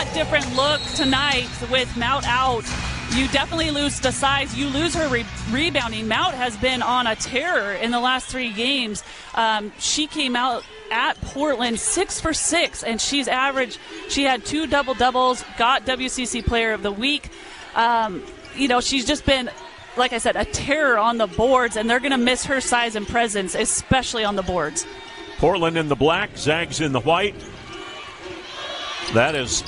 lot different look tonight with Mount out. You definitely lose the size. You lose her rebounding. Mount has been on a tear in the last 3 games. She came out at Portland 6 for 6, and she's averaged. She had 2 double-doubles, got WCC Player of the Week. She's just been, like I said, a terror on the boards, and they're going to miss her size and presence, especially on the boards. Portland in the black, Zags in the white. That is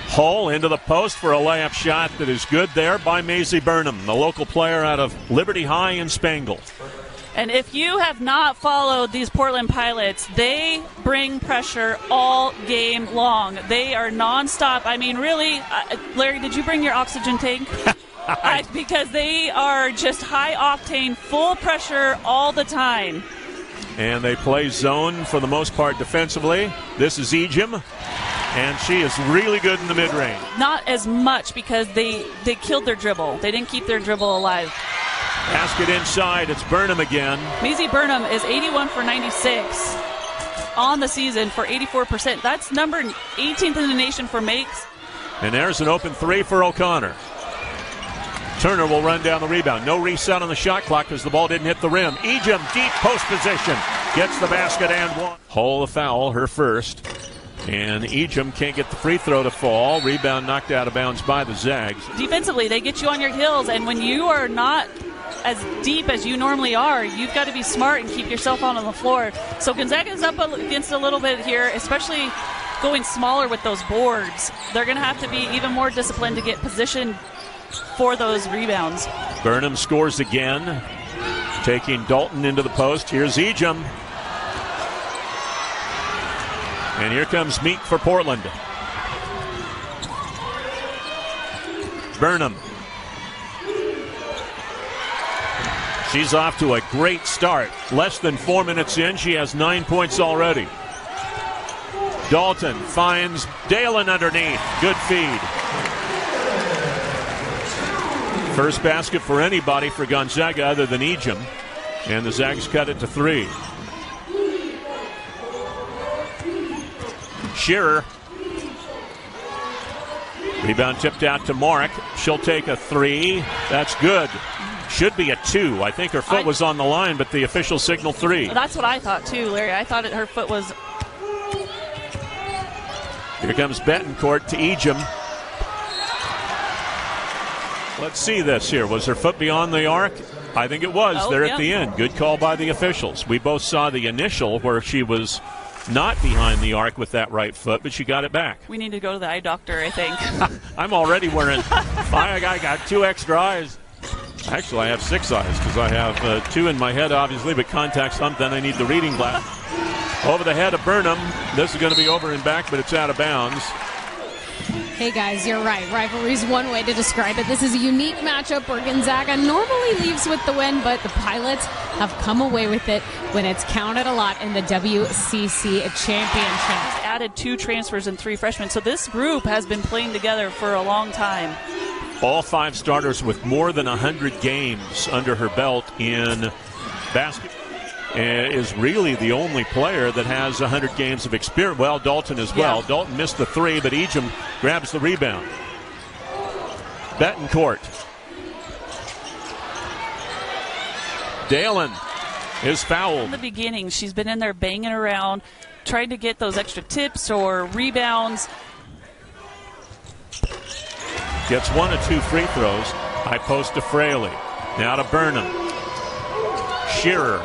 Hull into the post for a layup shot that is good there by Maisie Burnham, the local player out of Liberty High in Spangle. And if you have not followed these Portland Pilots, they bring pressure all game long. They are nonstop. I mean, really, Larry, did you bring your oxygen tank? Because they are just high octane, full pressure all the time. And they play zone for the most part defensively. This is Ejim, and she is really good in the mid-range. Not as much because they killed their dribble. They didn't keep their dribble alive. Basket inside. It's Burnham again. Maisie Burnham is 81 for 96 on the season for 84%. That's number 18th in the nation for makes. And there's an open 3 for O'Connor. Turner will run down the rebound. No reset on the shot clock because the ball didn't hit the rim. Ejim, deep post position. Gets the basket and one. Hull the foul, her first. And Ejim can't get the free throw to fall. Rebound knocked out of bounds by the Zags. Defensively, they get you on your heels, and when you are not as deep as you normally are, you've got to be smart and keep yourself out on the floor. So Gonzaga's up against a little bit here, especially going smaller with those boards. They're going to have to be even more disciplined to get positioned for those rebounds. Burnham scores again, taking Dalton into the post. Here's Ejim. And here comes Meek for Portland. Burnham. She's off to a great start. Less than 4 minutes in, she has 9 points already. Dalton finds Dalen underneath. Good feed. First basket for anybody for Gonzaga other than Ejim. And the Zags cut it to 3. Shearer. Rebound tipped out to Mark. She'll take a 3. That's good. Should be a 2. I think her foot was on the line, but the official signaled 3. That's what I thought too, Larry. I thought her foot was. Here comes Betancourt to Ejim. Let's see this here. Was her foot beyond the arc? I think it was at the end. Good call by the officials. We both saw the initial where she was not behind the arc with that right foot, but she got it back. We need to go to the eye doctor, I think. I'm already wearing. I got 2 extra eyes. Actually, I have 6 eyes because I have 2 in my head, obviously, but contacts some. Then I need the reading glass. Over the head of Burnham. This is going to be over and back, but it's out of bounds. Hey guys, you're right. Rivalry is one way to describe it. This is a unique matchup where Gonzaga normally leaves with the win, but the Pilots have come away with it when it's counted a lot in the WCC Championship. Added 2 transfers and 3 freshmen, so this group has been playing together for a long time. All 5 starters with more than 100 games under her belt in basketball. Is really the only player that has 100 games of experience. Well, Dalton as well. Yeah. Dalton missed the 3, but Ejim grabs the rebound. Betancourt. Dalen is fouled. In the beginning, she's been in there banging around, trying to get those extra tips or rebounds. Gets 1 of 2 free throws. High post to Fraley. Now to Burnham. Shearer.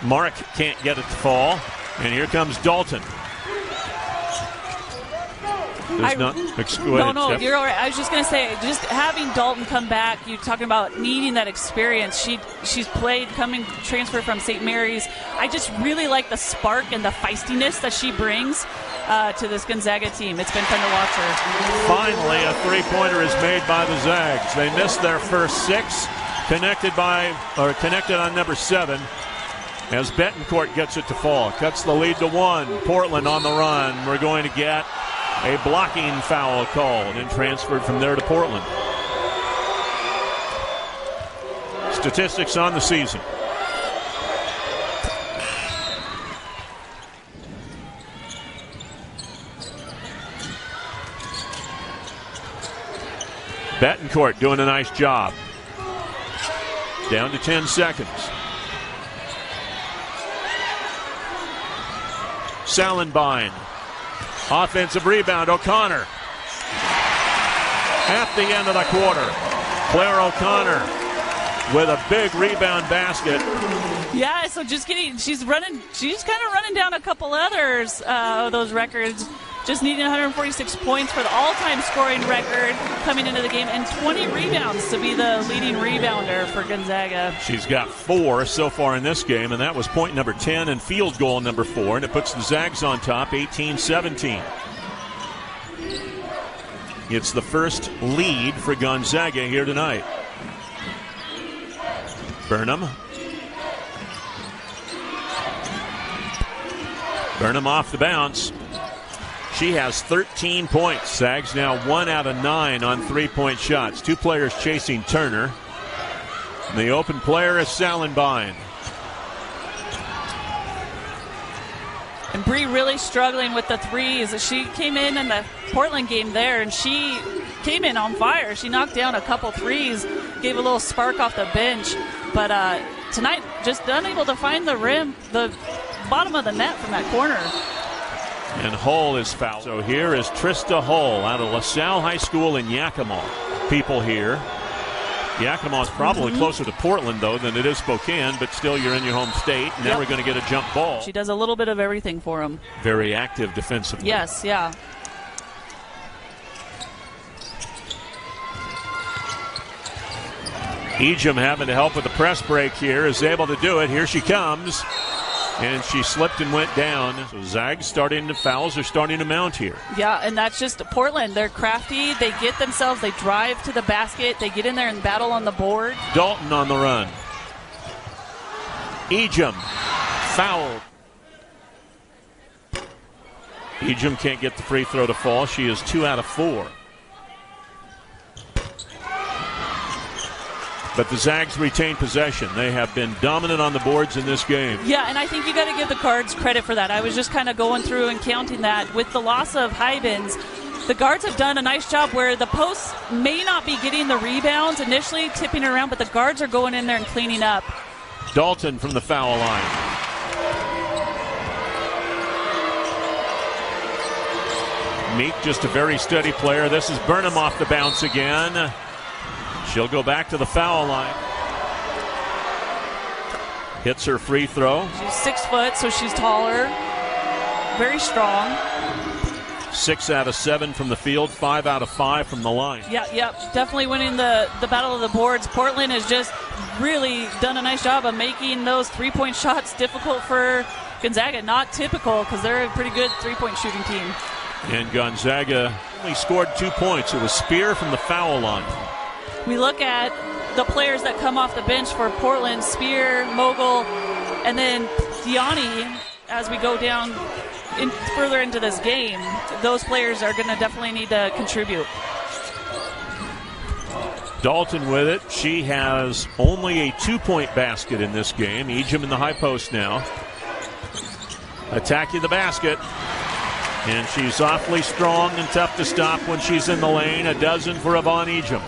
Mark can't get it to fall. And here comes Dalton. No, you're all right. I was just going to say, just having Dalton come back, you're talking about needing that experience. She's played, transfer from St. Mary's. I just really like the spark and the feistiness that she brings to this Gonzaga team. It's been fun to watch her. Finally, a 3-pointer is made by the Zags. They missed their first 6, connected on number 7. As Betancourt gets it to fall. Cuts the lead to 1. Portland on the run. We're going to get a blocking foul called and transferred from there to Portland. Statistics on the season. Betancourt doing a nice job. Down to 10 seconds. Salenbine. Offensive rebound, O'Connor. At the end of the quarter, Claire O'Connor with a big rebound basket. Yeah, so she's kind of running down a couple others of those records. Just needing 146 points for the all-time scoring record coming into the game, and 20 rebounds to be the leading rebounder for Gonzaga. She's got 4 so far in this game, and that was point number 10 and field goal number 4, and it puts the Zags on top 18-17. It's the first lead for Gonzaga here tonight. Burnham. Burnham off the bounce. She has 13 points. Zags now 1 out of 9 on 3-point shots. 2 players chasing Turner. And the open player is Salenbine. And Bree really struggling with the threes. She came in the Portland game there, and she came in on fire. She knocked down a couple threes, gave a little spark off the bench. But tonight, just unable to find the rim, the bottom of the net from that corner. And Hull is fouled. So here is Trista Hull out of LaSalle High School in Yakima. People here. Yakima is probably closer to Portland, though, than it is Spokane, but still you're in your home state. Now we're going to get a jump ball. She does a little bit of everything for them. Very active defensively. Yes, yeah. Ejim having to help with the press break here, is able to do it. Here she comes. And she slipped and went down. So Zags fouls are starting to mount here. Yeah, and that's just Portland. They're crafty. They get themselves, they drive to the basket. They get in there and battle on the board. Dalton on the run. Ejim fouled. Ejim can't get the free throw to fall. She is 2 out of 4. But the Zags retain possession. They have been dominant on the boards in this game. Yeah, and I think you got to give the guards credit for that. I was just kind of going through and counting that. With the loss of Hybens, the guards have done a nice job where the posts may not be getting the rebounds initially, tipping around, but the guards are going in there and cleaning up. Dalton from the foul line. Meek, just a very steady player. This is Burnham off the bounce again. She'll go back to the foul line. Hits her free throw. She's 6 foot, so she's taller. Very strong. 6 out of 7 from the field, 5 out of 5 from the line. Yeah, definitely winning the battle of the boards. Portland has just really done a nice job of making those 3-point shots difficult for Gonzaga. Not typical, because they're a pretty good 3-point shooting team. And Gonzaga only scored 2 points. It was Spear from the foul line. We look at the players that come off the bench for Portland, Spear, Mogul, and then Diani, as we go down further into this game. Those players are going to definitely need to contribute. Dalton with it. She has only a 2-point basket in this game. Ejim in the high post now. Attacking the basket. And she's awfully strong and tough to stop when she's in the lane. A dozen for Yvonne Ejim.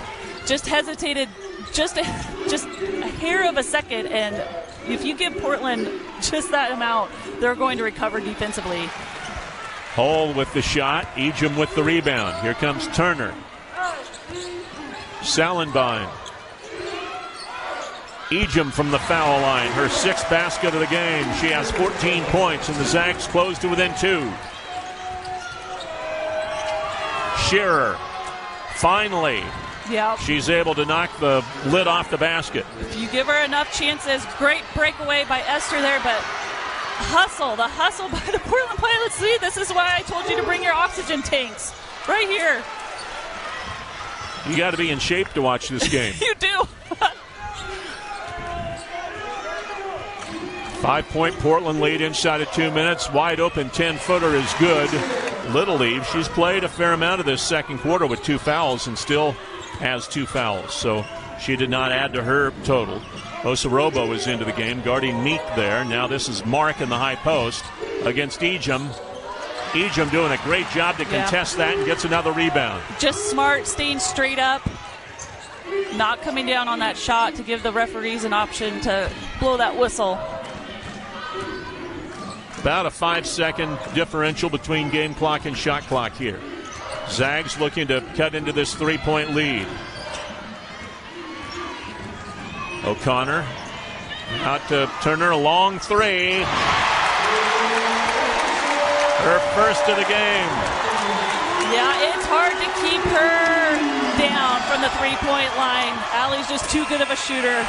Just hesitated just a hair of a second, and if you give Portland just that amount, they're going to recover defensively. Hull with the shot, Ejim with the rebound. Here comes Turner. Salenbine. Ejim from the foul line, her 6th basket of the game. She has 14 points, and the Zags close to within 2. Shearer, finally. Yeah. She's able to knock the lid off the basket. If you give her enough chances, great breakaway by Esther there, but the hustle by the Portland Pilots. See, this is why I told you to bring your oxygen tanks. Right here. You got to be in shape to watch this game. You do. 5-point Portland lead inside of 2 minutes. Wide open 10-footer is good. Little Eve, she's played a fair amount of this second quarter with 2 fouls and still has 2 fouls, so she did not add to her total. Osorobo is into the game, guarding Meek there. Now this is Mark in the high post against Ejim. Ejim doing a great job to contest that and gets another rebound. Just smart, staying straight up. not coming down on that shot to give the referees an option to blow that whistle. About a 5-second differential between game clock and shot clock here. Zags looking to cut into this 3-point lead. O'Connor out to Turner, a long three. Her first of the game. Yeah, it's hard to keep her down from the 3-point line. Allie's just too good of a shooter.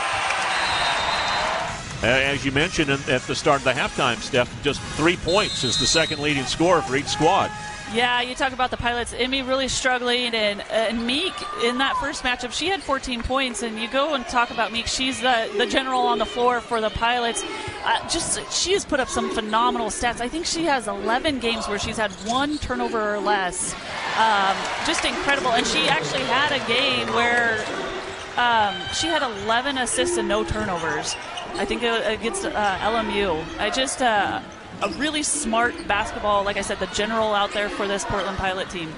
As you mentioned at the start of the halftime, Steph, just 3 points is the second leading scorer for each squad. Yeah, you talk about the Pilots. Emmy really struggling, and Meek in that first matchup, she had 14 points. And you go and talk about Meek, she's the general on the floor for the Pilots. She has put up some phenomenal stats. I think she has 11 games where she's had 1 turnover or less. Just incredible. And she actually had a game where she had 11 assists and no turnovers. I think against LMU. A really smart basketball, like I said, the general out there for this Portland Pilot team.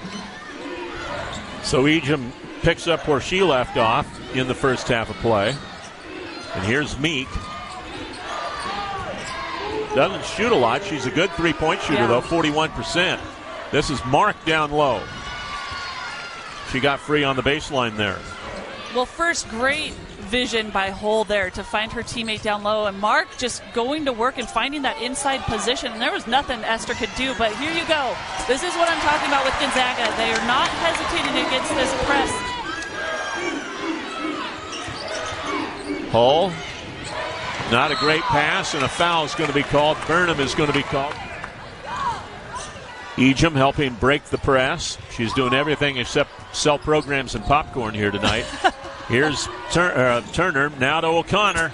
So Ejim picks up where she left off in the first half of play. And here's Meek. Doesn't shoot a lot. She's a good 3-point shooter, though, 41%. This is Mark down low. She got free on the baseline there. Well, first, great vision by Hull there to find her teammate down low, and Mark just going to work and finding that inside position. And there was nothing Esther could do, but here you go. This is what I'm talking about with Gonzaga. They are not hesitating against this press. Hull, not a great pass, and a foul is going to be called. Burnham is going to be called. Ejim helping break the press. She's doing everything except sell programs and popcorn here tonight. Here's Turner, now to O'Connor.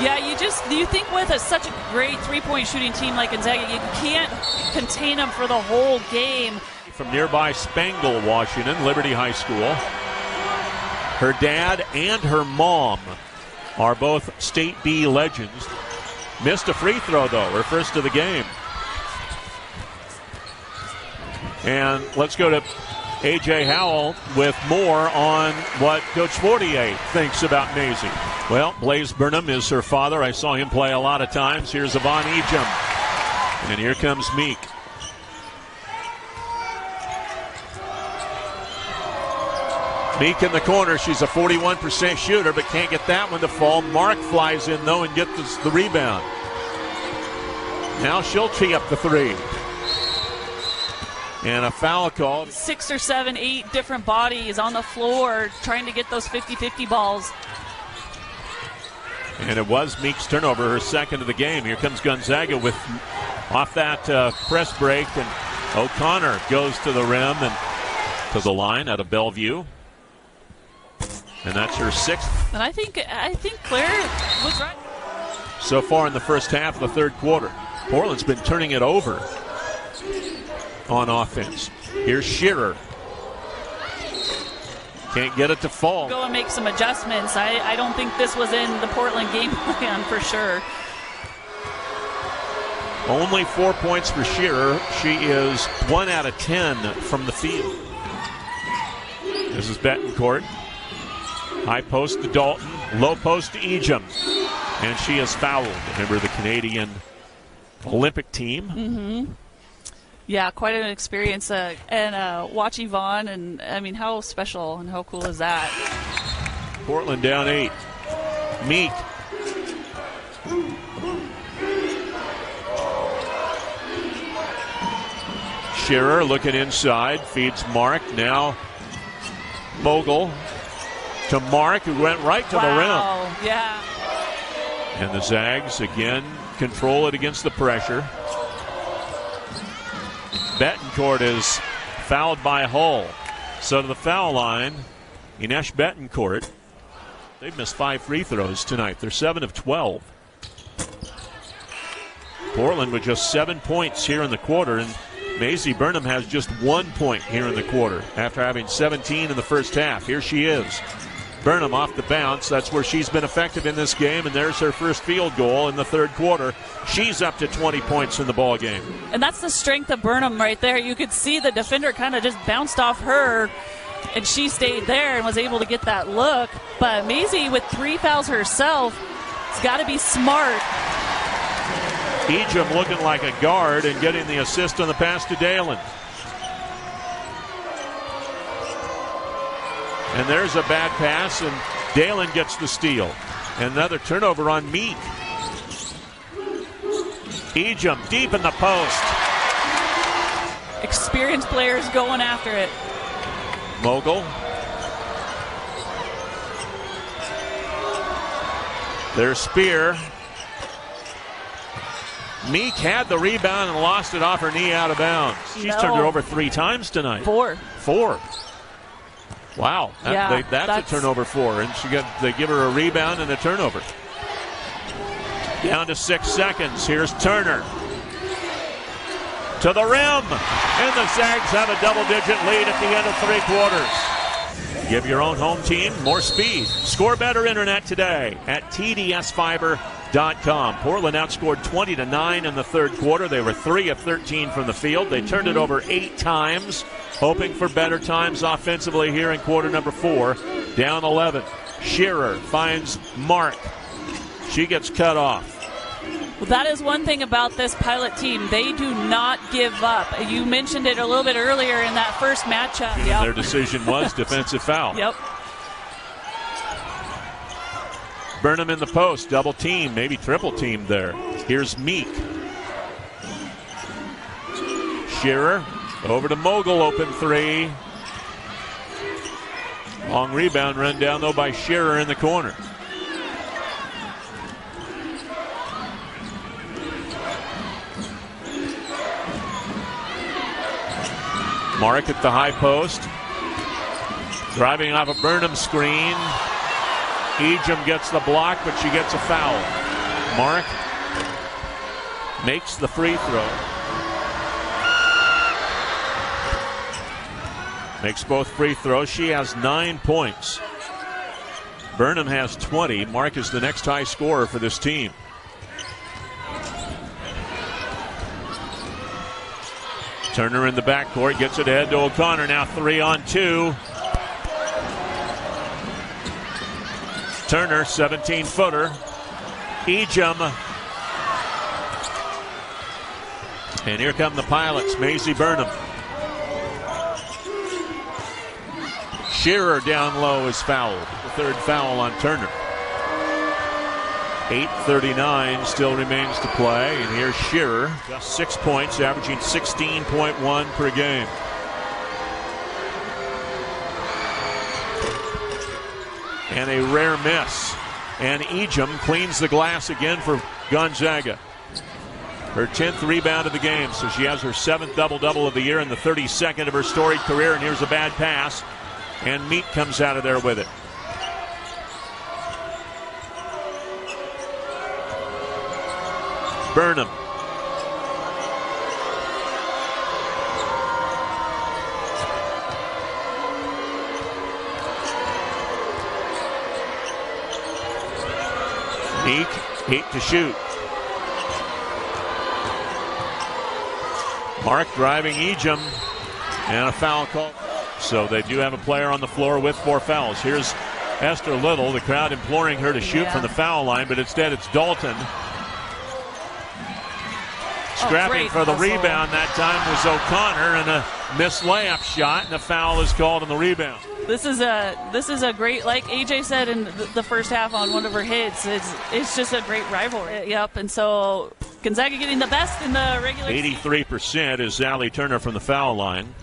Yeah, you think with such a great 3-point shooting team like Gonzaga, you can't contain them for the whole game. From nearby Spangle, Washington, Liberty High School. Her dad and her mom are both State B legends. Missed a free throw, though, her first of the game. And let's go to A.J. Howell with more on what Coach Fortier thinks about Maisie. Well, Blaze Burnham is her father. I saw him play a lot of times. Here's Yvonne Ejim. And here comes Meek. Meek in the corner. She's a 41% shooter, but can't get that one to fall. Mark flies in, though, and gets the rebound. Now she'll tee up the three. And a foul called. 6 or 7, 8 different bodies on the floor trying to get those 50-50 balls. And it was Meek's turnover, her second of the game. Here comes Gonzaga with off that press break, and O'Connor goes to the rim and to the line out of Bellevue. And that's her 6th. And I think Claire was right. So far in the first half of the third quarter, Portland's been turning it over on offense. Here's Shearer. Can't get it to fall. Go and make some adjustments. I don't think this was in the Portland game plan for sure. Only 4 points for Shearer. She is 1 out of 10 from the field. This is Betancourt. High post to Dalton. Low post to Ejim. And she is fouled. Remember the Canadian Olympic team? Mm-hmm. Yeah, quite an experience. And watch Yvonne, and I mean, how special and how cool is that? Portland down 8. Meek. Shearer looking inside, feeds Mark. Now Bogle to Mark, who went right to the rim. Yeah. And the Zags again control it against the pressure. Betancourt is fouled by Hull. So to the foul line, Inesh Betancourt. They've missed 5 free throws tonight. They're 7 of 12. Portland with just 7 points here in the quarter, and Maisie Burnham has just 1 point here in the quarter after having 17 in the first half. Here she is. Burnham off the bounce. That's where she's been effective in this game, and there's her first field goal in the third quarter. She's up to 20 points in the ball game. And that's the strength of Burnham right there. You could see the defender kind of just bounced off her, and she stayed there and was able to get that look. But Maisie, with 3 fouls herself, has got to be smart. Ejim looking like a guard and getting the assist on the pass to Dalen. And there's a bad pass, and Dalen gets the steal. Another turnover on Meek. Ejim deep in the post. Experienced players going after it. Mogul. Their spear. Meek had the rebound and lost it off her knee out of bounds. She's turned her over 3 times tonight. 4. Wow, that's a turnover 4, and they give her a rebound and a turnover. Down to 6 seconds. Here's Turner to the rim, and the Zags have a double-digit lead at the end of 3 quarters. Give your own home team more speed. Score better internet today at tdsfiber.com. Portland outscored 20-9 in the 3rd quarter. They were 3 of 13 from the field. They turned it over 8 times, hoping for better times offensively here in quarter number 4. Down 11. Shearer finds Mark. She gets cut off. Well, that is one thing about this Pilot team. They do not give up. You mentioned it a little bit earlier in that first matchup. And their decision was defensive foul. Yep. Burnham in the post, double team, maybe triple team there. Here's Meek. Shearer over to Mogul, open 3. Long rebound run down though by Shearer in the corner. Mark at the high post. Driving off a Burnham screen. Ejim gets the block, but she gets a foul. Mark makes the free throw. Makes both free throws. She has 9 points. Burnham has 20. Mark is the next high scorer for this team. Turner in the backcourt, gets it ahead to O'Connor. Now 3-on-2. Turner, 17-footer. Ejim. And here come the Pilots, Maisie Burnham. Shearer down low is fouled. The 3rd foul on Turner. 8:39 still remains to play, and here's Shearer. Just 6 points, averaging 16.1 per game. And a rare miss. And Ejim cleans the glass again for Gonzaga. Her 10th rebound of the game, so she has her 7th double-double of the year and the 32nd of her storied career. And here's a bad pass, and Meek comes out of there with it. Burnham. Meek, 8 to shoot. Mark driving Ejim, and a foul call. So they do have a player on the floor with 4 fouls. Here's Esther Little, the crowd imploring her to shoot from the foul line, but instead it's Dalton. Scrapping for the rebound that time was O'Connor, and a missed layup shot, and a foul is called on the rebound. This is a great, like AJ said in the first half on one of her hits, it's just a great rivalry. Yep, and so Gonzaga getting the best in the regular 83% is Allie Turner from the foul line.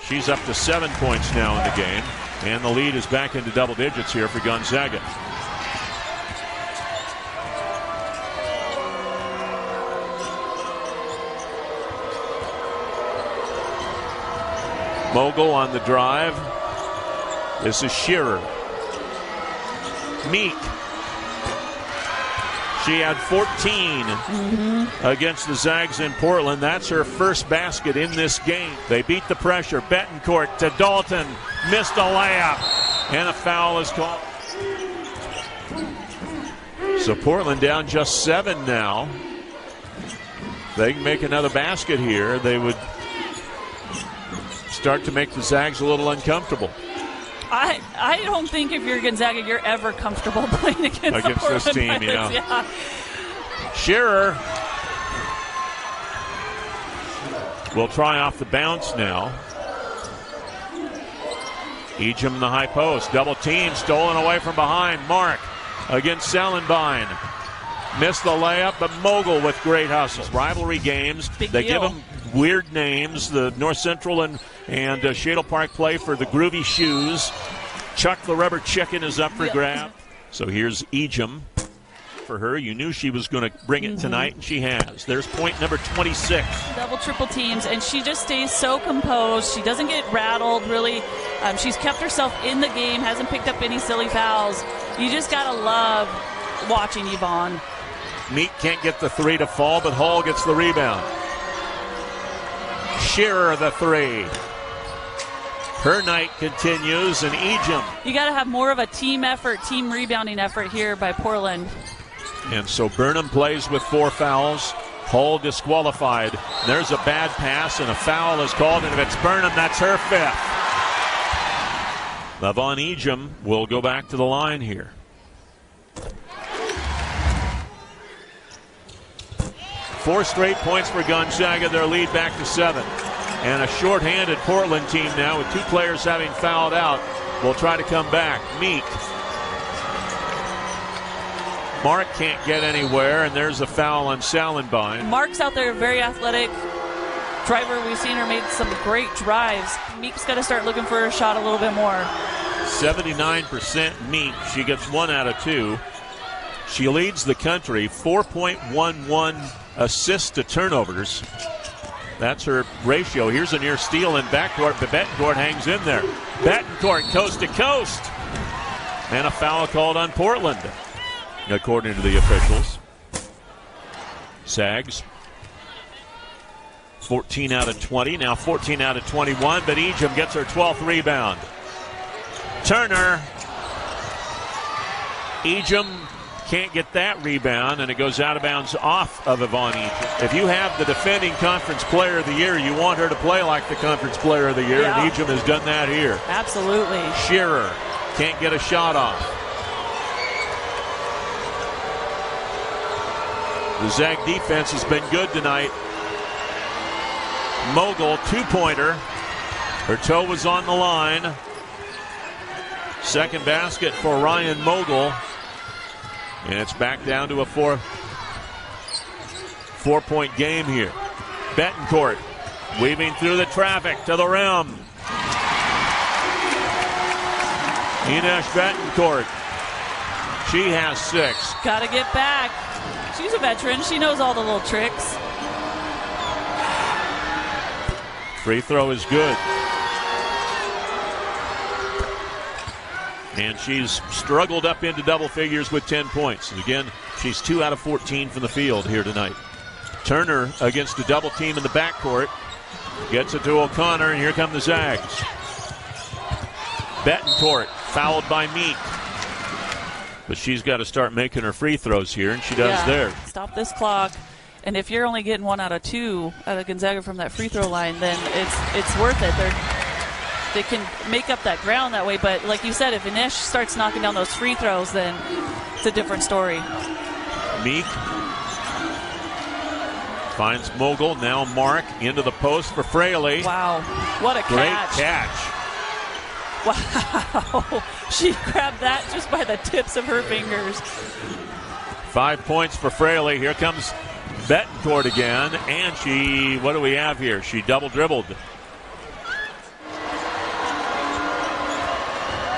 She's up to 7 points now in the game, and the lead is back into double digits here for Gonzaga. Mogul on the drive. This is Shearer. Meek. She had 14 against the Zags in Portland. That's her first basket in this game. They beat the pressure. Betancourt to Dalton. Missed a layup. And a foul is called. So Portland down just 7 now. They can make another basket here. They would start to make the Zags a little uncomfortable. I don't think if you're Gonzaga, you're ever comfortable playing against this team. Pilots. Yeah. Shearer will try off the bounce now. Ejim in the high post. Double team, stolen away from behind. Mark against Salenbine. Missed the layup, but Mogul with great hustles. Rivalry games. They give them weird names. The North Central and Shadle Park play for the Groovy Shoes. Chuck the Rubber Chicken is up for grab. So here's Ejim for her. You knew she was going to bring it tonight, and she has. There's point number 26. Double, triple teams, and she just stays so composed. She doesn't get rattled, really. She's kept herself in the game, hasn't picked up any silly fouls. You just got to love watching Yvonne. Meek can't get the three to fall, but Hall gets the rebound. Shearer the three. Her night continues, and Ejim. You got to have more of a team effort, team rebounding effort here by Portland. And so Burnham plays with 4 fouls. Hall disqualified. There's a bad pass, and a foul is called, and if it's Burnham, that's her 5th. Yvonne Ejim will go back to the line here. Four straight points for Gonzaga, their lead back to 7. And a shorthanded Portland team now with 2 players having fouled out will try to come back. Meek. Mark can't get anywhere, and there's a foul on Salenbine. Mark's out there, very athletic driver. We've seen her make some great drives. Meek's got to start looking for a shot a little bit more. 79% Meek. She gets 1 out of 2. She leads the country, 4.11 assists to turnovers. That's her ratio. Here's a near steal in backcourt, but Betancourt hangs in there. Betancourt coast to coast. And a foul called on Portland, according to the officials. Zags, 14 out of 20, now 14 out of 21, but Ejim gets her 12th rebound. Turner. Ejim can't get that rebound, and it goes out of bounds off of Yvonne Ejim. If you have the defending conference player of the year, you want her to play like the conference player of the year, and Ejim has done that here. Absolutely. Shearer can't get a shot off. The Zag defense has been good tonight. Mogul, 2-pointer. Her toe was on the line. Second basket for Ryan Mogul. And it's back down to a 4-point game here. Betancourt weaving through the traffic to the rim. Ines Betancourt. She has 6. Got to get back. She's a veteran. She knows all the little tricks. Free throw is good. And she's struggled up into double figures with 10 points. And again, she's 2 out of 14 from the field here tonight. Turner against a double team in the backcourt. Gets it to O'Connor, and here come the Zags. Betancourt fouled by Meek. But she's got to start making her free throws here, and she does there. Stop this clock. And if you're only getting 1 out of 2 out of Gonzaga from that free throw line, then it's worth it. They can make up that ground that way. But like you said, if Ines starts knocking down those free throws, then it's a different story. Meek finds Mogul. Now Mark into the post for Fraley. Wow. What a great catch. Wow. She grabbed that just by the tips of her fingers. 5 points for Fraley. Here comes Betancourt again. And what do we have here? She double dribbled.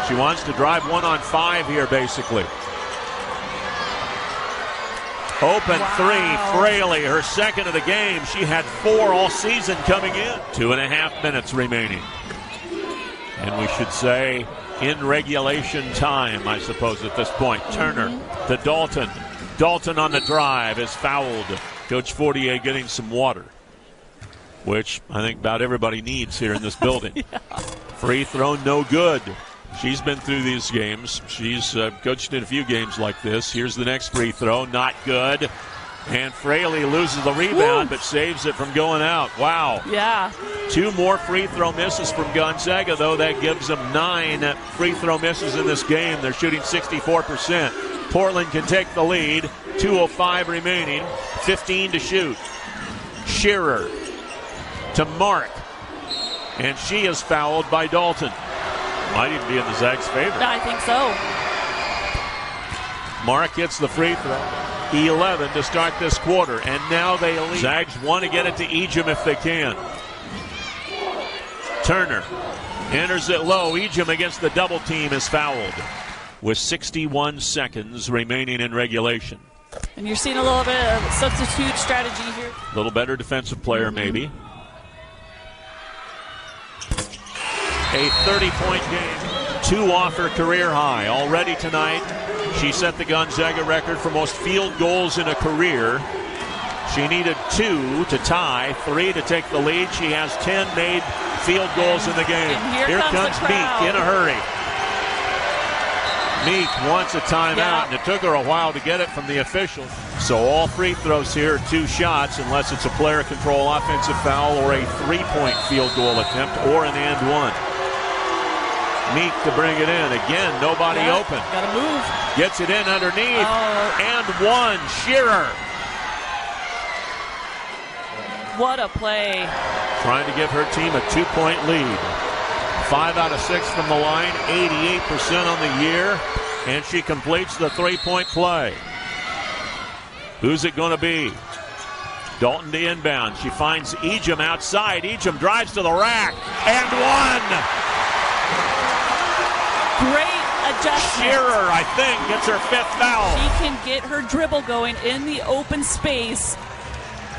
She wants to drive 1-on-5 here, basically. Open 3, Fraley, her second of the game. She had 4 all season coming in. 2.5 minutes remaining. And we should say in regulation time, I suppose, at this point. Turner to Dalton. Dalton on the drive is fouled. Coach Fortier getting some water, which I think about everybody needs here in this building. Free throw, no good. She's been through these games. She's coached in a few games like this. Here's the next free throw, not good. And Fraley loses the rebound, but saves it from going out. Wow. Yeah. 2 more free throw misses from Gonzaga, though. That gives them 9 free throw misses in this game. They're shooting 64%. Portland can take the lead. 2:05 remaining. 15 to shoot. Shearer to Mark. And she is fouled by Dalton. Might even be in the Zags' favor. I think so. Mark gets the free throw. 11 to start this quarter, and now they lead. Zags want to get it to Ejim if they can. Turner enters it low. Ejim against the double team is fouled with 61 seconds remaining in regulation. And you're seeing a little bit of substitute strategy here. A little better defensive player, maybe. A 30-point game. 2 off her career high already tonight. She set the Gonzaga record for most field goals in a career. She needed 2 to tie, 3 to take the lead. She has 10 made field goals in the game. And here comes Meek in a hurry. Meek wants a timeout, and it took her a while to get it from the officials. So all free throws here are 2 shots, unless it's a player control offensive foul or a 3-point field goal attempt or an and one. Meek to bring it in. Again, nobody open. Gotta move. Gets it in underneath. And one. Shearer. What a play. Trying to give her team a 2-point lead. 5 out of 6 from the line. 88% on the year. And she completes the 3-point play. Who's it going to be? Dalton to inbound. She finds Ejim outside. Ejim drives to the rack. And one. Great adjustment. Shearer, I think, gets her 5th foul. She can get her dribble going in the open space.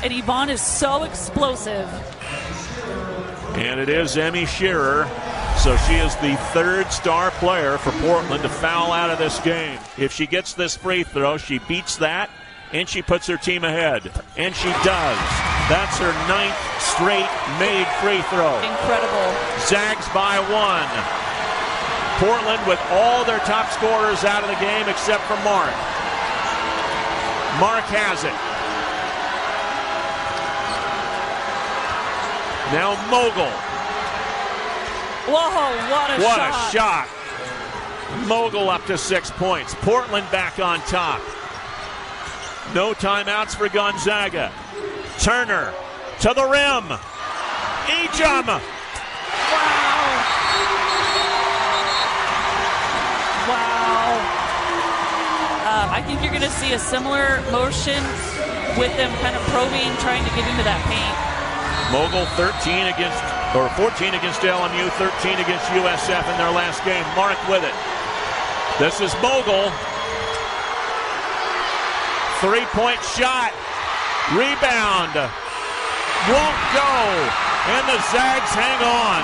And Yvonne is so explosive. And it is Emmy Shearer. So she is the 3rd star player for Portland to foul out of this game. If she gets this free throw, she beats that, and she puts her team ahead. And she does. That's her 9th straight made free throw. Incredible. Zags by 1. Portland with all their top scorers out of the game except for Mark. Mark has it. Now Mogul. Whoa, what a shot. Mogul up to 6 points. Portland back on top. No timeouts for Gonzaga. Turner to the rim. Ejim. Wow. I think you're going to see a similar motion with them kind of probing, trying to get into that paint. Mogul 14 against LMU, 13 against USF in their last game. Mark with it. This is Mogul. 3-point shot. Rebound. Won't go. And the Zags hang on.